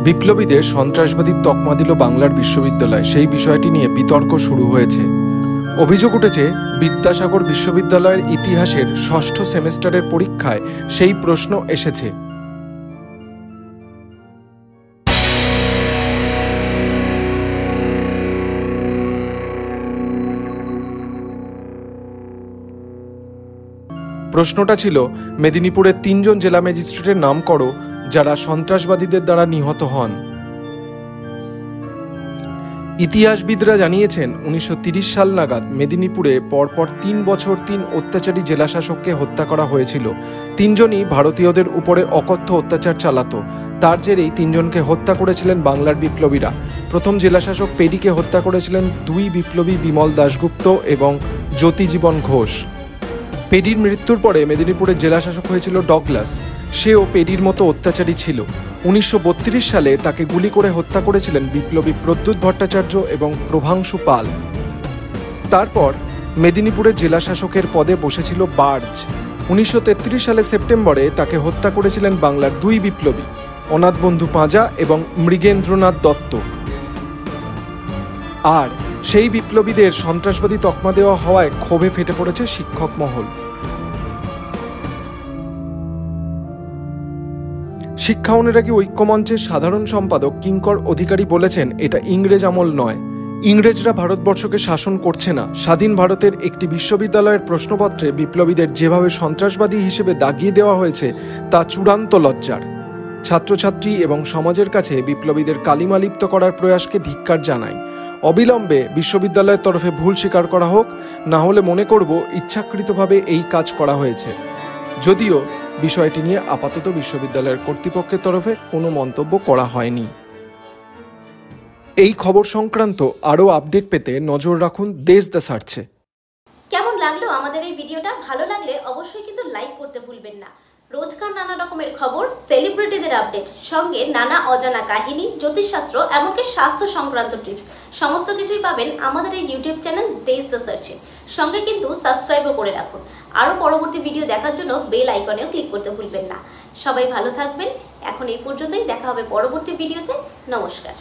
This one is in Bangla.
বিপ্লবীদের সন্ত্রাসবাদীর তকমা দিল বাংলার বিশ্ববিদ্যালয়, সেই বিষয়টি নিয়ে বিতর্ক শুরু হয়েছে। অভিযোগ উঠেছে বিদ্যাসাগর বিশ্ববিদ্যালয়ের ইতিহাসের ষষ্ঠ সেমেস্টারের পরীক্ষায় সেই প্রশ্ন এসেছে। প্রশ্নটা ছিল, মেদিনীপুরের 3 জন জেলা ম্যাজিস্ট্রেটের নাম করো যারা সন্ত্রাসবাদীদের দ্বারা নিহত হন। ইতিহাসবিদরা জানিয়েছেন 1930 সাল নাগাদ মেদিনীপুরে পরপর 3 বছর 3 অত্যাচারী জেলাশাসককে হত্যা করা হয়েছিল। 3 জনই ভারতীয়দের উপরে অকথ্য অত্যাচার চালাতো। তার জেরেই 3 জনকে হত্যা করেছিলেন বাংলার বিপ্লবীরা। প্রথম জেলাশাসক পেডিকে হত্যা করেছিলেন 2 বিপ্লবী, বিমল দাশগুপ্ত এবং জ্যোতিজীবন ঘোষ। পেডির মৃত্যুর পরে মেদিনীপুরের জেলাশাসক হয়েছিল ডগলাস। সেও পেডির মতো অত্যাচারী ছিল। 1932 সালে তাকে গুলি করে হত্যা করেছিলেন বিপ্লবী প্রদ্যুৎ ভট্টাচার্য এবং প্রভাংশু পাল। তারপর মেদিনীপুরের জেলাশাসকের পদে বসেছিল বার্জ। 1933 সালের সেপ্টেম্বরে তাকে হত্যা করেছিলেন বাংলার 2 বিপ্লবী, অনাথ বন্ধু পাঁজা এবং মৃগেন্দ্রনাথ দত্ত। আর সেই বিপ্লবীদের সন্ত্রাসবাদী তকমা দেওয়া হওয়ায় ক্ষোভে ফেটে পড়েছে শিক্ষক মহল। শিক্ষা অনুরাগী ঐক্যমঞ্চের সাধারণ সম্পাদক কিঙ্কর অধিকারী বলেছেন, এটা ইংরেজ আমল নয়। ইংরেজরা ভারতবর্ষকে শাসন করছে না। স্বাধীন ভারতের একটি বিশ্ববিদ্যালয়ের প্রশ্নপত্রে বিপ্লবীদের যেভাবে সন্ত্রাসবাদী হিসেবে দাগিয়ে দেওয়া হয়েছে তা চূড়ান্ত লজ্জার। ছাত্রছাত্রী এবং সমাজের কাছে বিপ্লবীদের কালিমালিপ্ত করার প্রয়াসকে ধিক্কার জানায়। অবিলম্বে বিশ্ববিদ্যালয়ের তরফে ভুল স্বীকার করা হোক, না হলে মনে করব ইচ্ছাকৃতভাবে এই কাজ করা হয়েছে। যদিও বিষয়টি নিয়ে আপাতত বিশ্ববিদ্যালয়ের কর্তৃপক্ষের তরফে কোনো মন্তব্য করা হয়নি। এই খবর সংক্রান্ত আরও আপডেট পেতে নজর রাখুন দেশ দ্য সার্চে। কেমন লাগলো আমাদের এই ভিডিওটা? ভালো লাগলে অবশ্যই কিন্তু লাইক করতে ভুলবেন না। রোজকার নানা রকমের খবর, সেলিব্রিটিদের আপডেট, সঙ্গে নানা অজানা কাহিনী, জ্যোতিষশাস্ত্র, এমনকি স্বাস্থ্য সংক্রান্ত টিপস, সমস্ত কিছুই পাবেন আমাদের এই ইউটিউব চ্যানেল দেশ দ্য সার্চে। সঙ্গে কিন্তু সাবস্ক্রাইবও করে রাখুন। আরও পরবর্তী ভিডিও দেখার জন্য বেল আইকনেও ক্লিক করতে ভুলবেন না। সবাই ভালো থাকবেন। এখন এই পর্যন্তই, দেখা হবে পরবর্তী ভিডিওতে। নমস্কার।